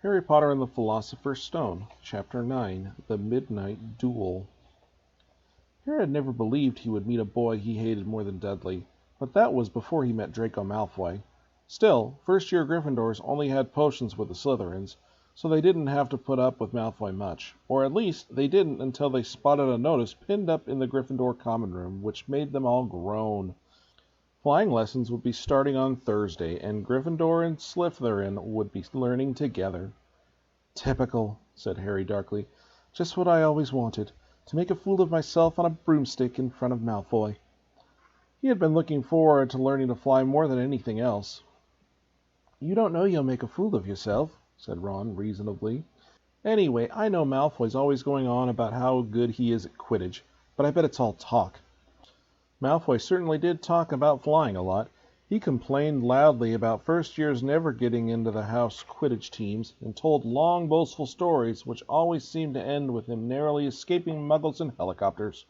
Harry Potter and the Philosopher's Stone, Chapter 9, The Midnight Duel. Harry had never believed he would meet a boy he hated more than Dudley, but that was before he met Draco Malfoy. Still, first-year Gryffindors only had potions with the Slytherins, so they didn't have to put up with Malfoy much, or at least they didn't until they spotted a notice pinned up in the Gryffindor common room, which made them all groan. Flying lessons would be starting on Thursday, and Gryffindor and Slytherin would be learning together. "Typical," said Harry darkly. "Just what I always wanted, to make a fool of myself on a broomstick in front of Malfoy." He had been looking forward to learning to fly more than anything else. "You don't know you'll make a fool of yourself," said Ron reasonably. "Anyway, I know Malfoy's always going on about how good he is at Quidditch, but I bet it's all talk." Malfoy certainly did talk about flying a lot. He complained loudly about first years never getting into the house Quidditch teams, and told long, boastful stories which always seemed to end with him narrowly escaping Muggles in helicopters.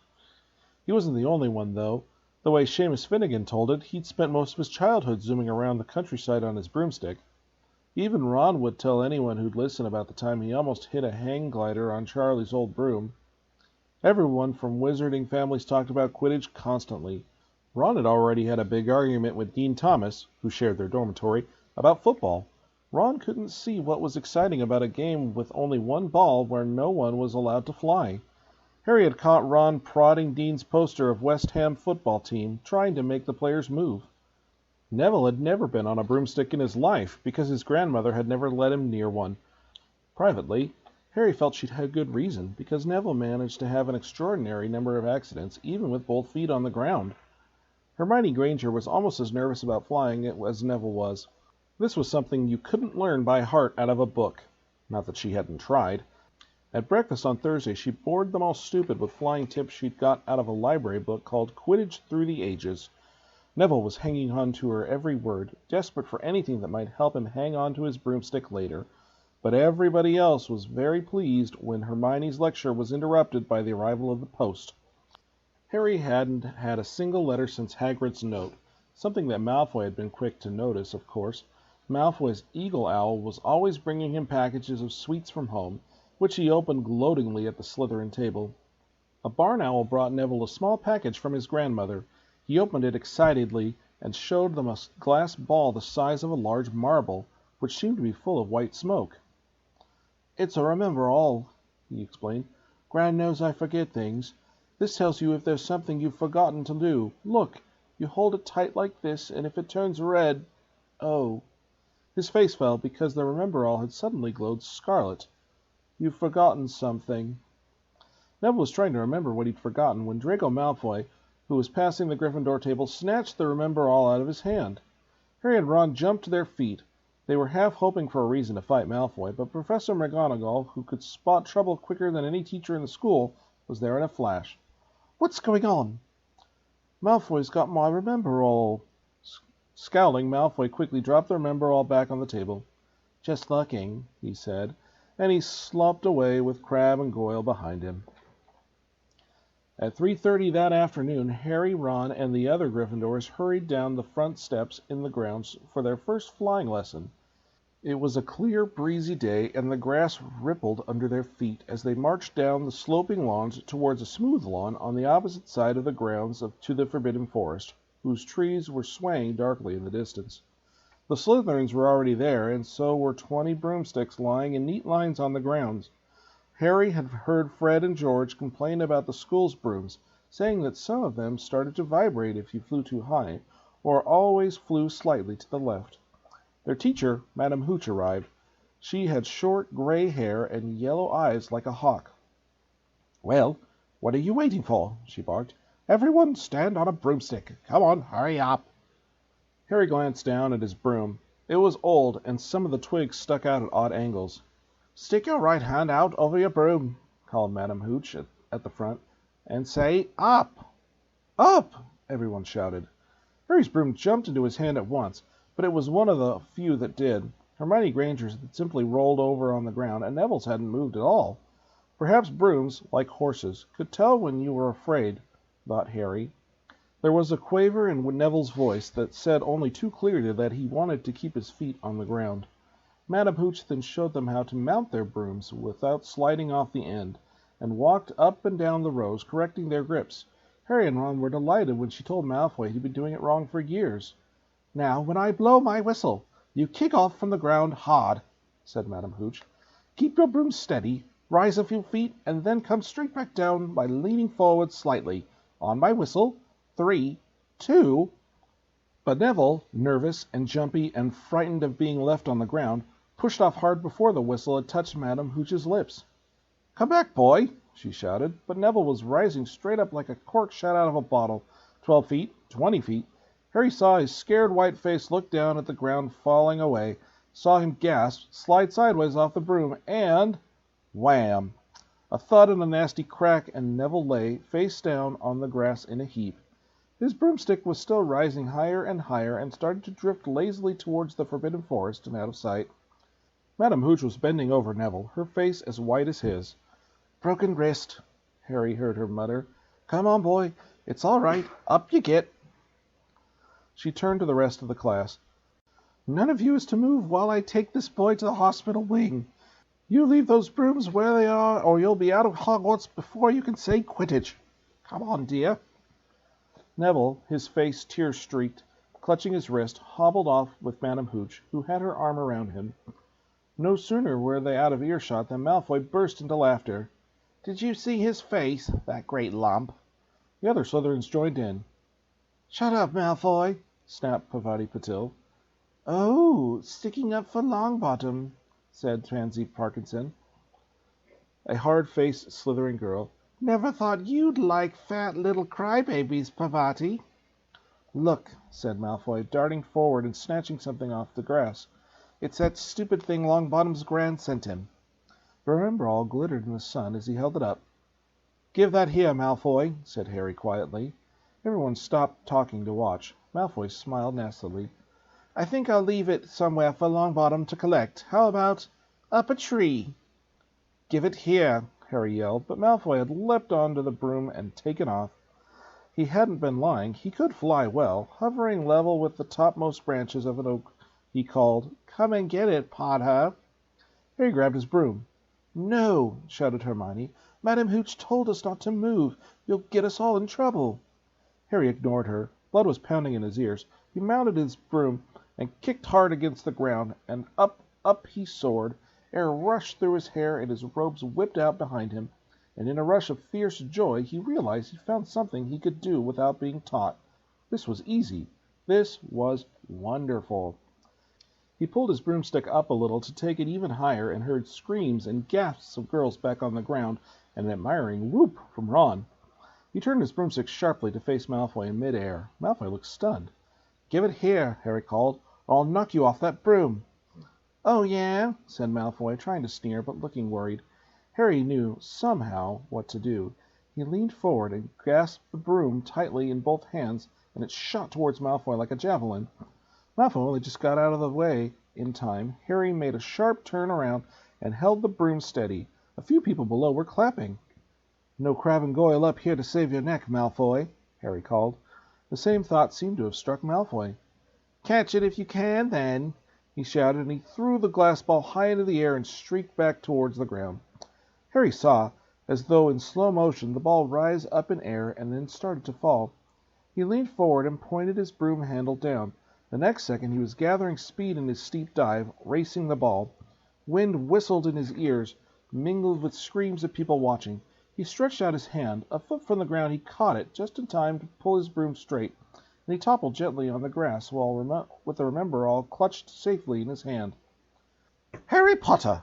He wasn't the only one, though. The way Seamus Finnegan told it, he'd spent most of his childhood zooming around the countryside on his broomstick. Even Ron would tell anyone who'd listen about the time he almost hit a hang glider on Charlie's old broom. Everyone from wizarding families talked about Quidditch constantly. Ron had already had a big argument with Dean Thomas, who shared their dormitory, about football. Ron couldn't see what was exciting about a game with only one ball where no one was allowed to fly. Harry had caught Ron prodding Dean's poster of West Ham football team, trying to make the players move. Neville had never been on a broomstick in his life, because his grandmother had never let him near one. Privately, Harry felt she'd had good reason, because Neville managed to have an extraordinary number of accidents, even with both feet on the ground. Hermione Granger was almost as nervous about flying as Neville was. This was something you couldn't learn by heart out of a book. Not that she hadn't tried. At breakfast on Thursday, she bored them all stupid with flying tips she'd got out of a library book called Quidditch Through the Ages. Neville was hanging on to her every word, desperate for anything that might help him hang on to his broomstick later. But everybody else was very pleased when Hermione's lecture was interrupted by the arrival of the post. Harry hadn't had a single letter since Hagrid's note, something that Malfoy had been quick to notice, of course. Malfoy's eagle owl was always bringing him packages of sweets from home, which he opened gloatingly at the Slytherin table. A barn owl brought Neville a small package from his grandmother. He opened it excitedly and showed them a glass ball the size of a large marble, which seemed to be full of white smoke. "It's a remember-all," he explained. "Gran knows I forget things. This tells you if there's something you've forgotten to do. Look, you hold it tight like this, and if it turns red—" "Oh." His face fell because the remember-all had suddenly glowed scarlet. "You've forgotten something." Neville was trying to remember what he'd forgotten when Draco Malfoy, who was passing the Gryffindor table, snatched the remember-all out of his hand. Harry and Ron jumped to their feet. They were half hoping for a reason to fight Malfoy, but Professor McGonagall, who could spot trouble quicker than any teacher in the school, was there in a flash. "What's going on?" "Malfoy's got my remember-all." Scowling, Malfoy quickly dropped the remember-all back on the table. "Just looking," he said, and he slopped away with Crabbe and Goyle behind him. At 3:30 that afternoon, Harry, Ron, and the other Gryffindors hurried down the front steps in the grounds for their first flying lesson. It was a clear, breezy day, and the grass rippled under their feet as they marched down the sloping lawns towards a smooth lawn on the opposite side of the grounds to the Forbidden Forest, whose trees were swaying darkly in the distance. The Slytherins were already there, and so were 20 broomsticks lying in neat lines on the grounds. Harry had heard Fred and George complain about the school's brooms, saying that some of them started to vibrate if you flew too high, or always flew slightly to the left. Their teacher, Madam Hooch, arrived. She had short gray hair and yellow eyes like a hawk. "Well, what are you waiting for?" she barked. "Everyone stand on a broomstick. Come on, hurry up." Harry glanced down at his broom. It was old, and some of the twigs stuck out at odd angles. "Stick your right hand out over your broom," called Madam Hooch at the front, "and say, 'Up!'" "Up!" everyone shouted. Harry's broom jumped into his hand at once, but it was one of the few that did. Hermione Granger's had simply rolled over on the ground, and Neville's hadn't moved at all. Perhaps brooms, like horses, could tell when you were afraid, thought Harry. There was a quaver in Neville's voice that said only too clearly that he wanted to keep his feet on the ground. Madam Hooch then showed them how to mount their brooms without sliding off the end, and walked up and down the rows, correcting their grips. Harry and Ron were delighted when she told Malfoy he'd been doing it wrong for years. "Now, when I blow my whistle, you kick off from the ground hard," said Madam Hooch. "Keep your broom steady, rise a few feet, and then come straight back down by leaning forward slightly. On my whistle, 3, 2... But Neville, nervous and jumpy and frightened of being left on the ground, pushed off hard before the whistle had touched Madam Hooch's lips. "Come back, boy!" she shouted, but Neville was rising straight up like a cork shot out of a bottle. 12 feet, 20 feet. Harry saw his scared white face look down at the ground falling away, saw him gasp, slide sideways off the broom, and... wham! A thud and a nasty crack, and Neville lay, face down, on the grass in a heap. His broomstick was still rising higher and higher, and started to drift lazily towards the Forbidden Forest and out of sight. Madam Hooch was bending over Neville, her face as white as his. "Broken wrist," Harry heard her mutter. "Come on, boy. It's all right. Up you get." She turned to the rest of the class. "None of you is to move while I take this boy to the hospital wing. You leave those brooms where they are, or you'll be out of Hogwarts before you can say Quidditch. Come on, dear." Neville, his face tear-streaked, clutching his wrist, hobbled off with Madam Hooch, who had her arm around him. No sooner were they out of earshot than Malfoy burst into laughter. "Did you see his face, that great lump?" The other Slytherins joined in. "Shut up, Malfoy," snapped Pavati Patil. "Oh, sticking up for Longbottom," said Pansy Parkinson, a hard-faced Slytherin girl. "Never thought you'd like fat little crybabies, Pavati." "Look," said Malfoy, darting forward and snatching something off the grass. "It's that stupid thing Longbottom's Gran sent him." The Remembrall glittered in the sun as he held it up. "Give that here, Malfoy," said Harry quietly. Everyone stopped talking to watch. Malfoy smiled nastily. "I think I'll leave it somewhere for Longbottom to collect. How about up a tree?" "Give it here," Harry yelled, but Malfoy had leapt onto the broom and taken off. He hadn't been lying. He could fly well. Hovering level with the topmost branches of an oak, he called, "Come and get it, Potter." Harry grabbed his broom. "No," shouted Hermione. "Madam Hooch told us not to move. You'll get us all in trouble." Harry ignored her. Blood was pounding in his ears. He mounted his broom and kicked hard against the ground, and up, up he soared. Air rushed through his hair, and his robes whipped out behind him, and in a rush of fierce joy he realized he'd found something he could do without being taught. This was easy. This was wonderful. He pulled his broomstick up a little to take it even higher, and heard screams and gasps of girls back on the ground, and an admiring whoop from Ron. He turned his broomstick sharply to face Malfoy in mid-air. Malfoy looked stunned. "Give it here," Harry called, "or I'll knock you off that broom." "Oh, yeah?" said Malfoy, trying to sneer, but looking worried. Harry knew, somehow, what to do. He leaned forward and grasped the broom tightly in both hands, and it shot towards Malfoy like a javelin. Malfoy only just got out of the way in time. Harry made a sharp turn around and held the broom steady. A few people below were clapping. "No Crabbe and Goyle up here to save your neck, Malfoy," Harry called. The same thought seemed to have struck Malfoy. "Catch it if you can, then," he shouted, and he threw the glass ball high into the air and streaked back towards the ground. Harry saw, as though in slow motion, the ball rise up in air and then started to fall. He leaned forward and pointed his broom handle down. The next second he was gathering speed in his steep dive, racing the ball. Wind whistled in his ears, mingled with screams of people watching. He stretched out his hand. A foot from the ground he caught it, just in time to pull his broom straight, and he toppled gently on the grass with the Remembrall clutched safely in his hand. "Harry Potter!"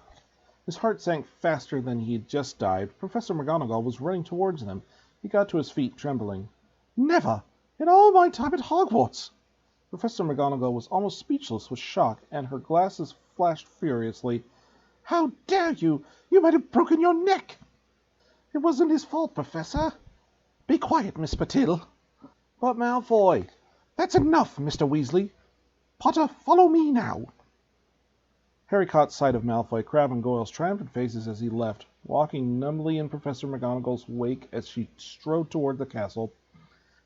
His heart sank faster than he had just dived. Professor McGonagall was running towards them. He got to his feet, trembling. "Never! In all my time at Hogwarts!" Professor McGonagall was almost speechless with shock, and her glasses flashed furiously. "How dare you! You might have broken your neck!" "It wasn't his fault, Professor." "Be quiet, Miss Patil." "But Malfoy—" "That's enough, Mr. Weasley. Potter, follow me now." Harry caught sight of Malfoy, Crabbe, and Goyle's triumphant faces as he left, walking numbly in Professor McGonagall's wake as she strode toward the castle.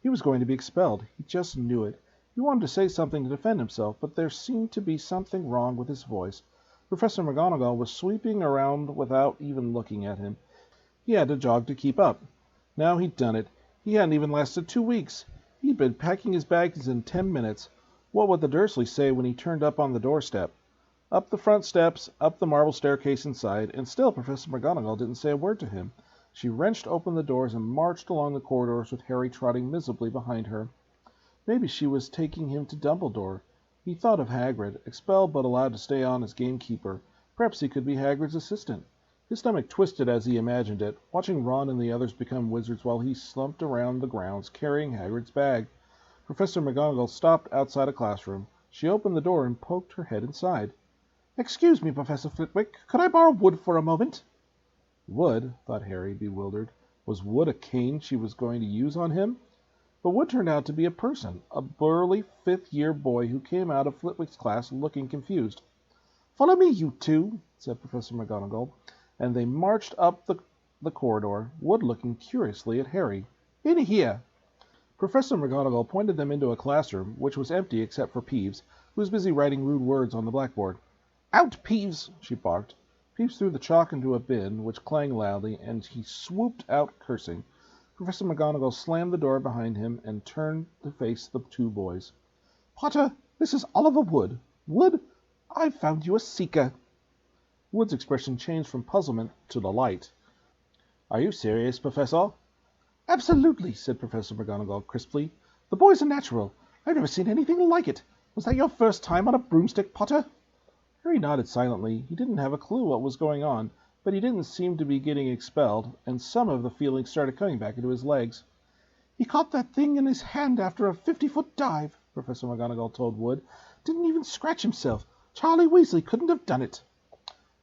He was going to be expelled. He just knew it. He wanted to say something to defend himself, but there seemed to be something wrong with his voice. Professor McGonagall was sweeping around without even looking at him. He had to jog to keep up. Now he'd done it. He hadn't even lasted 2 weeks. He'd been packing his bags in 10 minutes. What would the Dursleys say when he turned up on the doorstep? Up the front steps, up the marble staircase inside, and still Professor McGonagall didn't say a word to him. She wrenched open the doors and marched along the corridors with Harry trotting miserably behind her. Maybe she was taking him to Dumbledore. He thought of Hagrid, expelled but allowed to stay on as gamekeeper. Perhaps he could be Hagrid's assistant. His stomach twisted as he imagined it, watching Ron and the others become wizards while he slumped around the grounds carrying Hagrid's bag. Professor McGonagall stopped outside a classroom. She opened the door and poked her head inside. "Excuse me, Professor Flitwick, could I borrow Wood for a moment?" Wood, thought Harry, bewildered. Was Wood a cane she was going to use on him? But Wood turned out to be a person, a burly fifth-year boy who came out of Flitwick's class looking confused. "Follow me, you two," said Professor McGonagall, and they marched up the corridor, Wood looking curiously at Harry. "In here." Professor McGonagall pointed them into a classroom, which was empty except for Peeves, who was busy writing rude words on the blackboard. "Out, Peeves!" she barked. Peeves threw the chalk into a bin, which clanged loudly, and he swooped out cursing. Professor McGonagall slammed the door behind him and turned to face the two boys. "Potter, this is Oliver Wood. Wood, I've found you a seeker." Wood's expression changed from puzzlement to delight. "Are you serious, Professor?" "Absolutely," said Professor McGonagall crisply. "The boy's a natural. I've never seen anything like it. Was that your first time on a broomstick, Potter?" Harry nodded silently. He didn't have a clue what was going on, but he didn't seem to be getting expelled, and some of the feeling started coming back into his legs. "He caught that thing in his hand after a 50-foot dive," Professor McGonagall told Wood. "Didn't even scratch himself. Charlie Weasley couldn't have done it."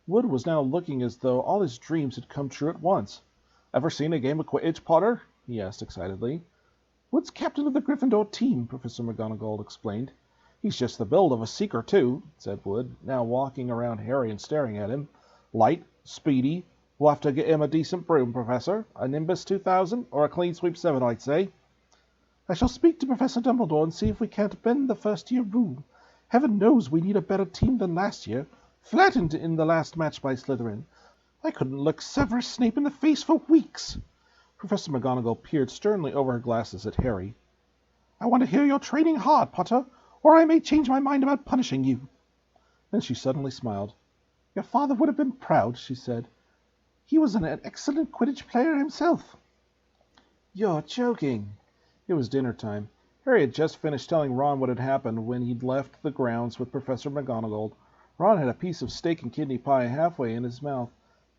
Wood was now looking as though all his dreams had come true at once. "Ever seen a game of Quidditch, Potter?" he asked excitedly. "Wood's captain of the Gryffindor team," Professor McGonagall explained. "He's just the build of a seeker, too," said Wood, now walking around Harry and staring at him. "Light, speedy. We'll have to get him a decent broom, Professor. A Nimbus 2000 or a Clean Sweep 7, I'd say." "I shall speak to Professor Dumbledore and see if we can't bend the first-year rule. Heaven knows we need a better team than last year. Flattened in the last match by Slytherin. I couldn't look Severus Snape in the face for weeks." Professor McGonagall peered sternly over her glasses at Harry. "I want to hear you're training hard, Potter, or I may change my mind about punishing you." Then she suddenly smiled. "Your father would have been proud," she said. "He was an excellent Quidditch player himself." "You're joking." It was dinner time. Harry had just finished telling Ron what had happened when he'd left the grounds with Professor McGonagall. Ron had a piece of steak and kidney pie halfway in his mouth,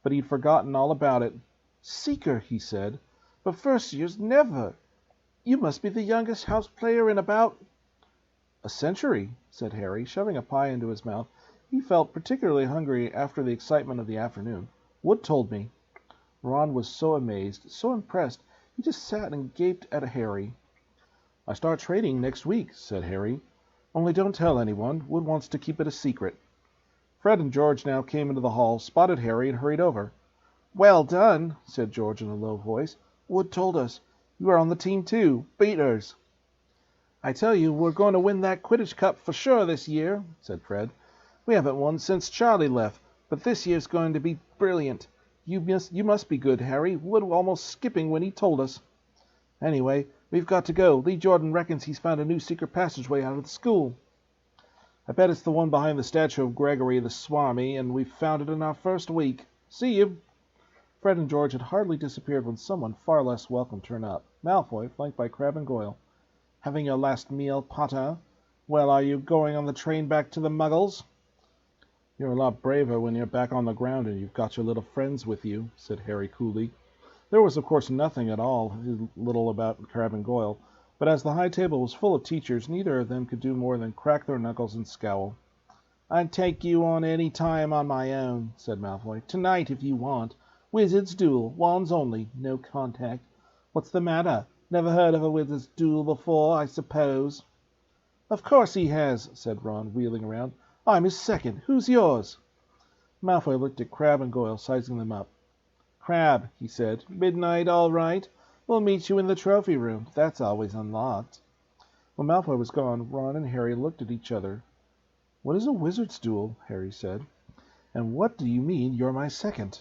but he'd forgotten all about it. "Seeker," he said. "But first years never. You must be the youngest house player in about—" "A century," said Harry, shoving a pie into his mouth. He felt particularly hungry after the excitement of the afternoon. "Wood told me." Ron was so amazed, so impressed, he just sat and gaped at Harry. "I start training next week," said Harry. "Only don't tell anyone. Wood wants to keep it a secret." Fred and George now came into the hall, spotted Harry, and hurried over. "Well done," said George in a low voice. "Wood told us. You are on the team, too. Beaters." "I tell you, we're going to win that Quidditch Cup for sure this year," said Fred. "We haven't won since Charlie left, but this year's going to be brilliant. You must be good, Harry. Wood was almost skipping when he told us. Anyway, we've got to go. Lee Jordan reckons he's found a new secret passageway out of the school. I bet it's the one behind the statue of Gregory the Swami, and we've found it in our first week. See you." Fred and George had hardly disappeared when someone far less welcome turned up. Malfoy, flanked by Crabbe and Goyle. "Having your last meal, Potter? Well, are you going on the train back to the Muggles?" "You're a lot braver when you're back on the ground and you've got your little friends with you," said Harry coolly. There was, of course, nothing at all little about Crabbe and Goyle, but as the high table was full of teachers, neither of them could do more than crack their knuckles and scowl. "I'd take you on any time on my own," said Malfoy. "Tonight, if you want. Wizard's duel. Wands only. No contact. What's the matter? Never heard of a wizard's duel before, I suppose?" "Of course he has," said Ron, wheeling around. "I'm his second. Who's yours?" Malfoy looked at Crabbe and Goyle, sizing them up. "Crabbe," he said, "midnight all right? We'll meet you in the trophy room. That's always unlocked." When Malfoy was gone, Ron and Harry looked at each other. "What is a wizard's duel?" Harry said. And what do you mean you're my second?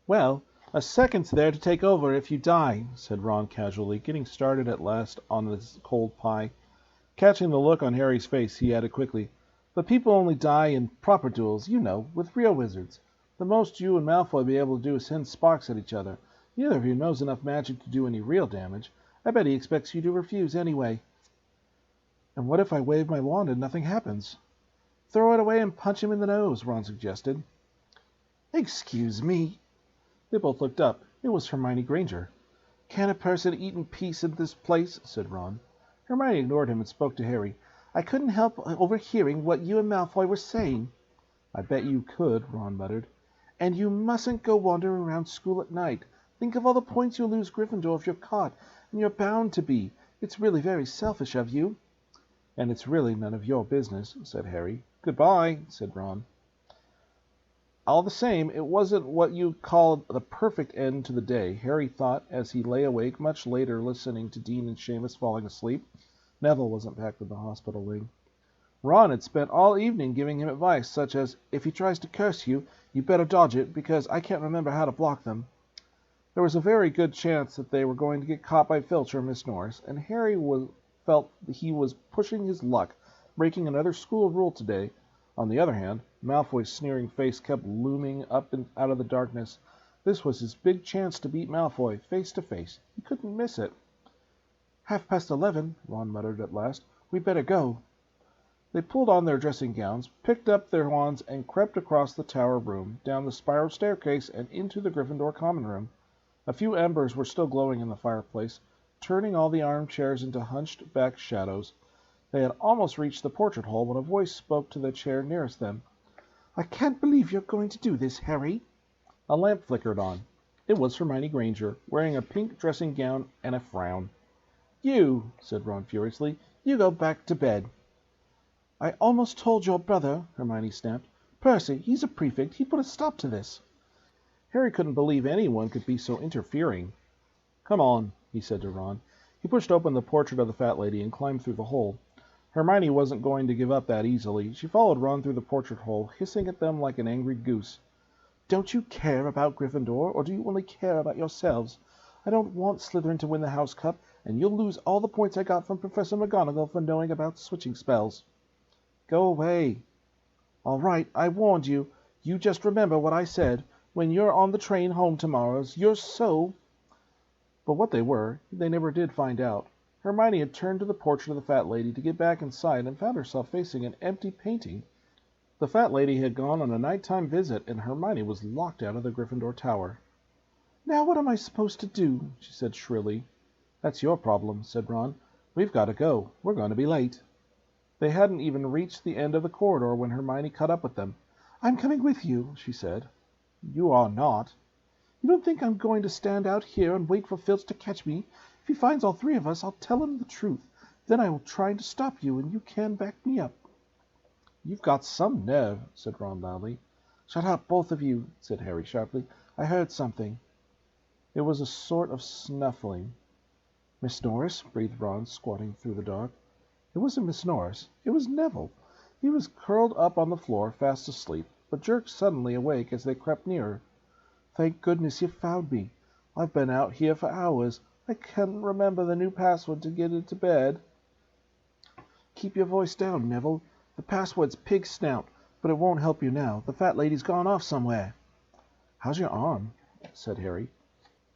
Well, a second's there to take over if you die, said Ron casually, getting started at last on his cold pie. Catching the look on Harry's face, he added quickly, But people only die in proper duels, you know, with real wizards. The most you and Malfoy be able to do is send sparks at each other. Neither of you knows enough magic to do any real damage. I bet he expects you to refuse anyway. And what if I wave my wand and nothing happens? Throw it away and punch him in the nose, Ron suggested. Excuse me. They both looked up. It was Hermione Granger. Can a person eat in peace in this place? Said Ron. Hermione ignored him and spoke to Harry. I couldn't help overhearing what you and Malfoy were saying. I bet you could, Ron muttered. And you mustn't go wandering around school at night. Think of all the points you'll lose Gryffindor if you're caught, and you're bound to be. It's really very selfish of you. And it's really none of your business, said Harry. Goodbye, said Ron. All the same, it wasn't what you called the perfect end to the day, Harry thought as he lay awake much later listening to Dean and Seamus falling asleep. Neville wasn't back in the hospital wing. Ron had spent all evening giving him advice, such as, if he tries to curse you, you better dodge it, because I can't remember how to block them. There was a very good chance that they were going to get caught by Filch or Miss Norris, and Harry felt he was pushing his luck, breaking another school rule today. On the other hand, Malfoy's sneering face kept looming up and out of the darkness. This was his big chance to beat Malfoy, face to face. He couldn't miss it. 11:30, Ron muttered at last. We'd better go. They pulled on their dressing gowns, picked up their wands, and crept across the tower room, down the spiral staircase, and into the Gryffindor common room. A few embers were still glowing in the fireplace, turning all the armchairs into hunched-back shadows. They had almost reached the portrait hole when a voice spoke to the chair nearest them. I can't believe you're going to do this, Harry. A lamp flickered on. It was Hermione Granger, wearing a pink dressing gown and a frown. You, said Ron furiously, you go back to bed. I almost told your brother, Hermione snapped. Percy, he's a prefect. He'd put a stop to this. Harry couldn't believe anyone could be so interfering. Come on, he said to Ron. He pushed open the portrait of the fat lady and climbed through the hole. Hermione wasn't going to give up that easily. She followed Ron through the portrait hole, hissing at them like an angry goose. Don't you care about Gryffindor, or do you only care about yourselves? I don't want Slytherin to win the House Cup, and you'll lose all the points I got from Professor McGonagall for knowing about switching spells. Go away. All right, I warned you. You just remember what I said. When you're on the train home tomorrow, you're so... But what they were, they never did find out. Hermione had turned to the portrait of the fat lady to get back inside and found herself facing an empty painting. The fat lady had gone on a nighttime visit, and Hermione was locked out of the Gryffindor Tower. Now what am I supposed to do? She said shrilly. That's your problem, said Ron. We've got to go. We're going to be late. They hadn't even reached the end of the corridor when Hermione caught up with them. I'm coming with you, she said. You are not. You don't think I'm going to stand out here and wait for Filch to catch me? If he finds all three of us, I'll tell him the truth. Then I will try to stop you, and you can back me up. You've got some nerve, said Ron loudly. Shut up, both of you, said Harry sharply. I heard something. It was a sort of snuffling. Miss Norris, breathed Ron, squatting through the dark. It wasn't Miss Norris. It was Neville. He was curled up on the floor, fast asleep, but jerked suddenly awake as they crept nearer. Thank goodness you found me. I've been out here for hours. I can't remember the new password to get into bed. Keep your voice down, Neville. The password's pig snout, but it won't help you now. The fat lady's gone off somewhere. How's your arm? Said Harry.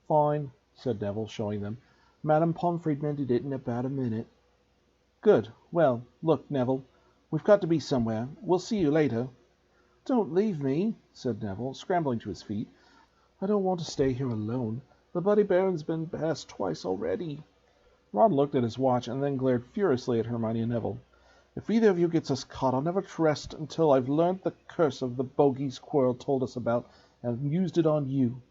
Fine, said Neville, showing them. Madame Pomfrey mended it in about a minute. Good. Well, look, Neville, we've got to be somewhere. We'll see you later. Don't leave me, said Neville, scrambling to his feet. I don't want to stay here alone. The Bloody Baron's been past twice already. Ron looked at his watch and then glared furiously at Hermione and Neville. If either of you gets us caught, I'll never rest until I've learned the curse of the bogies Quirrell told us about and used it on you.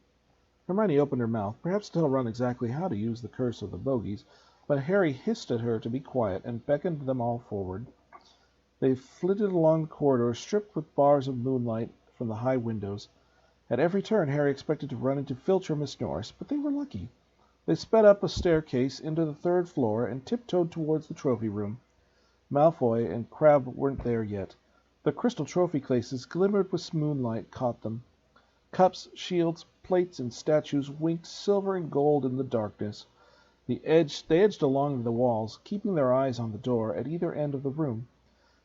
Hermione opened her mouth, perhaps to tell Ron exactly how to use the curse of the bogies, but Harry hissed at her to be quiet and beckoned them all forward. They flitted along the corridor, stripped with bars of moonlight from the high windows. At every turn, Harry expected to run into Filch or Miss Norris, but they were lucky. They sped up a staircase into the third floor and tiptoed towards the trophy room. Malfoy and Crabbe weren't there yet. The crystal trophy cases glimmered with moonlight caught them. Cups, shields, plates, and statues winked silver and gold in the darkness. They edged along the walls, keeping their eyes on the door at either end of the room.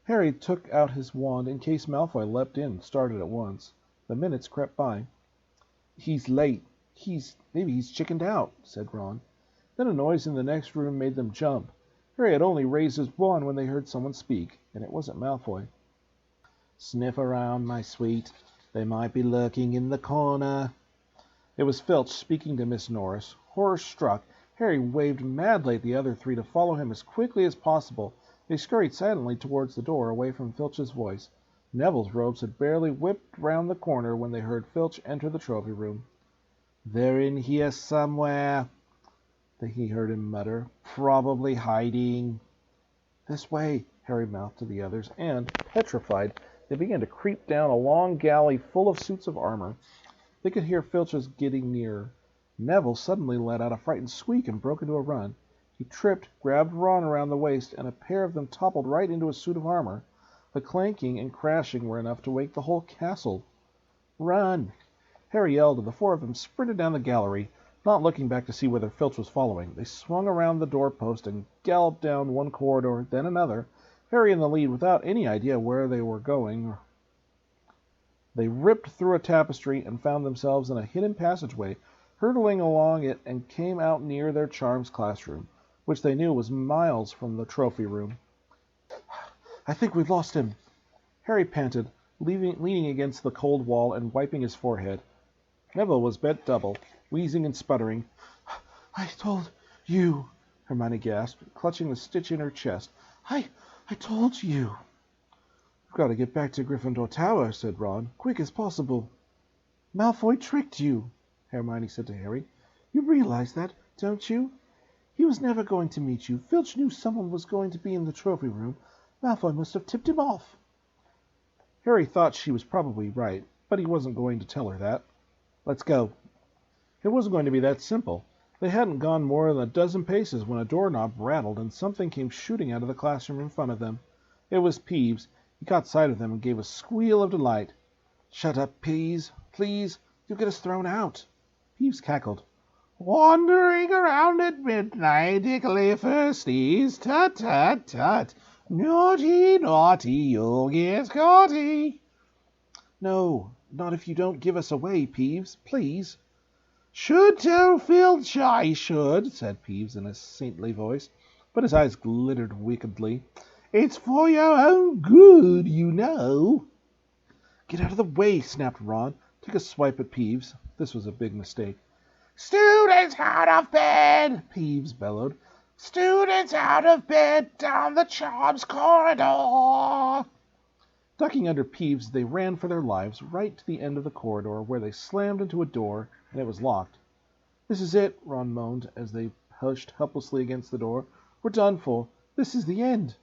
Harry took out his wand in case Malfoy leapt in and started at once. The minutes crept by. "He's late. Maybe he's chickened out," said Ron. Then a noise in the next room made them jump. Harry had only raised his wand when they heard someone speak, and it wasn't Malfoy. "Sniff around, my sweet. They might be lurking in the corner." It was Filch speaking to Miss Norris. Horror-struck, Harry waved madly at the other three to follow him as quickly as possible. They scurried silently towards the door, away from Filch's voice. Neville's robes had barely whipped round the corner when they heard Filch enter the trophy room. "They're in here somewhere," he heard him mutter. "Probably hiding." "This way," Harry mouthed to the others, and, petrified, they began to creep down a long gallery full of suits of armor. They could hear Filch's getting nearer. Neville suddenly let out a frightened squeak and broke into a run. He tripped, grabbed Ron around the waist, and a pair of them toppled right into a suit of armor. The clanking and crashing were enough to wake the whole castle. "Run!" Harry yelled, and the four of them sprinted down the gallery, not looking back to see whether Filch was following. They swung around the doorpost and galloped down one corridor, then another, Harry in the lead without any idea where they were going. They ripped through a tapestry and found themselves in a hidden passageway, hurtling along it, and came out near their charms classroom, which they knew was miles from the trophy room. "I think we've lost him," Harry panted, leaning against the cold wall and wiping his forehead. Neville was bent double, wheezing and sputtering. "I told you," Hermione gasped, clutching the stitch in her chest. I told you." "We've got to get back to Gryffindor Tower," said Ron, "quick as possible." "Malfoy tricked you," Hermione said to Harry. "You realize that, don't you? He was never going to meet you. Filch knew someone was going to be in the trophy room. Malfoy must have tipped him off." Harry thought she was probably right, but he wasn't going to tell her that. "Let's go." It wasn't going to be that simple. They hadn't gone more than a dozen paces when a doorknob rattled and something came shooting out of the classroom in front of them. It was Peeves. He caught sight of them and gave a squeal of delight. "Shut up, Peeves. Please. You'll get us thrown out." Peeves cackled. "Wandering around at midnight, tickly firsties. Tut, tut, tut. Naughty, naughty, you'll get caughty." "No, not if you don't give us away, Peeves. Please." "Should tell Filch I should," said Peeves in a saintly voice, but his eyes glittered wickedly. "It's for your own good, you know." "Get out of the way," snapped Ron. Took a swipe at Peeves. This was a big mistake. "Students out of bed!" Peeves bellowed. "Students out of bed down the charms corridor!" Ducking under Peeves, they ran for their lives right to the end of the corridor, where they slammed into a door, and it was locked. "This is it," Ron moaned as they pushed helplessly against the door. "We're done for. This is the end."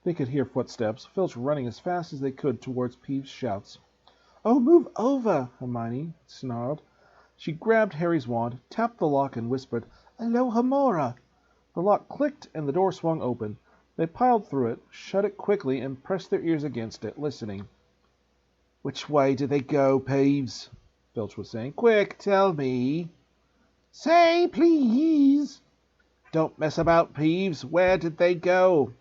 They could hear footsteps, Filch running as fast as they could towards Peeves' shouts. "Oh, move over!" Hermione snarled. She grabbed Harry's wand, tapped the lock, and whispered, "Alohomora!" The lock clicked, and the door swung open. They piled through it, shut it quickly, and pressed their ears against it, listening. "Which way did they go, Peeves?" Filch was saying. "Quick, tell me." "Say, please." "Don't mess about, Peeves. Where did they go?"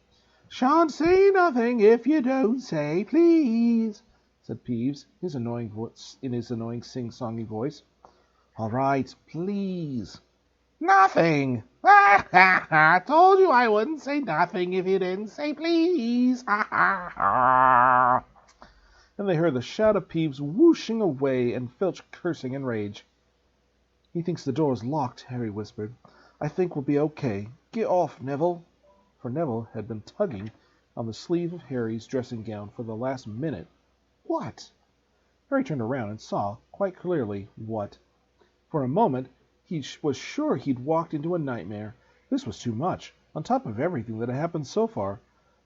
"Shan't say nothing if you don't say please," said Peeves, in his annoying sing-songy voice. "All right, please." "Nothing. Ha ha ha! Told you I wouldn't say nothing if you didn't say please. Ha ha ha!" And they heard the shout of Peeves whooshing away and Filch cursing in rage. "He thinks the door's locked," Harry whispered. "I think we'll be okay. Get off, Neville." For Neville had been tugging on the sleeve of Harry's dressing gown for the last minute. What? Harry turned around and saw, quite clearly, what. For a moment, he was sure he'd walked into a nightmare. This was too much, on top of everything that had happened so far.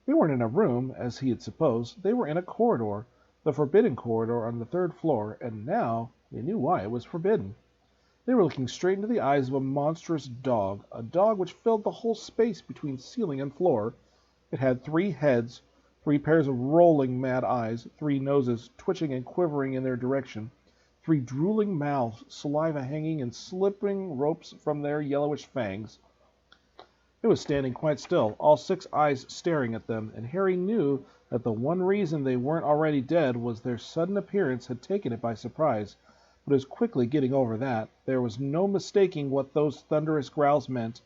They weren't in a room, as he had supposed. They were in a corridor, the forbidden corridor on the 3rd floor, and now they knew why it was forbidden. They were looking straight into the eyes of a monstrous dog, a dog which filled the whole space between ceiling and floor. It had 3 heads, 3 pairs of rolling mad eyes, 3 noses twitching and quivering in their direction, 3 drooling mouths, saliva hanging in slipping ropes from their yellowish fangs. It was standing quite still, all 6 eyes staring at them, and Harry knew that the one reason they weren't already dead was their sudden appearance had taken it by surprise. But it was quickly getting over that. There was no mistaking what those thunderous growls meant.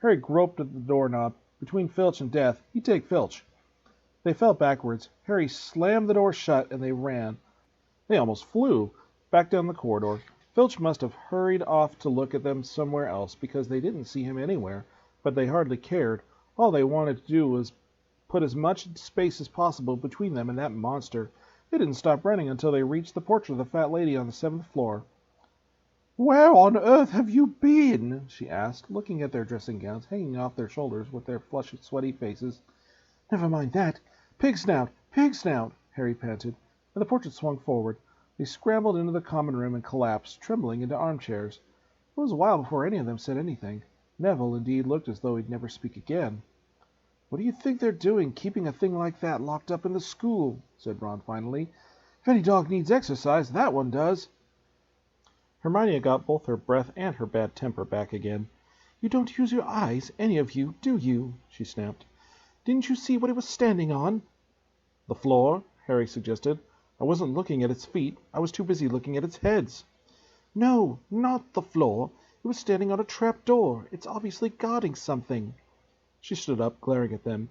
Harry groped at the doorknob. Between Filch and death, he'd take Filch. They fell backwards. Harry slammed the door shut, and they ran. They almost flew back down the corridor. Filch must have hurried off to look at them somewhere else, because they didn't see him anywhere, but they hardly cared. All they wanted to do was put as much space as possible between them and that monster. They didn't stop running until they reached the portrait of the fat lady on the 7th floor. "Where on earth have you been?" she asked, looking at their dressing gowns hanging off their shoulders with their flushed, sweaty faces. "Never mind that. Pig snout! Pig snout!" Harry panted, and the portrait swung forward. They scrambled into the common room and collapsed, trembling, into armchairs. It was a while before any of them said anything. Neville, indeed, looked as though he'd never speak again. "What do you think they're doing, keeping a thing like that locked up in the school?" said Ron finally. "If any dog needs exercise, that one does." Hermione had got both her breath and her bad temper back again. "You don't use your eyes, any of you, do you?" she snapped. "Didn't you see what it was standing on?" "The floor," Harry suggested. "I wasn't looking at its feet. I was too busy looking at its heads." "No, not the floor. It was standing on a trap door. It's obviously guarding something." She stood up, glaring at them.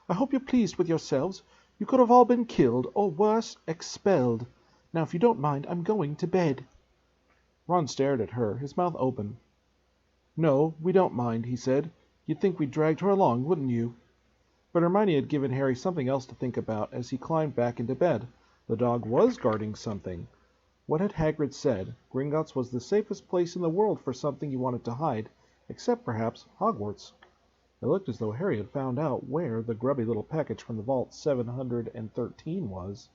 "I hope you're pleased with yourselves. You could have all been killed, or worse, expelled. Now, if you don't mind, I'm going to bed." Ron stared at her, his mouth open. "No, we don't mind," he said. "You'd think we'd dragged her along, wouldn't you?" But Hermione had given Harry something else to think about as he climbed back into bed. The dog was guarding something. What had Hagrid said? Gringotts was the safest place in the world for something you wanted to hide, except perhaps Hogwarts. It looked as though Harry had found out where the grubby little package from the vault 713 was.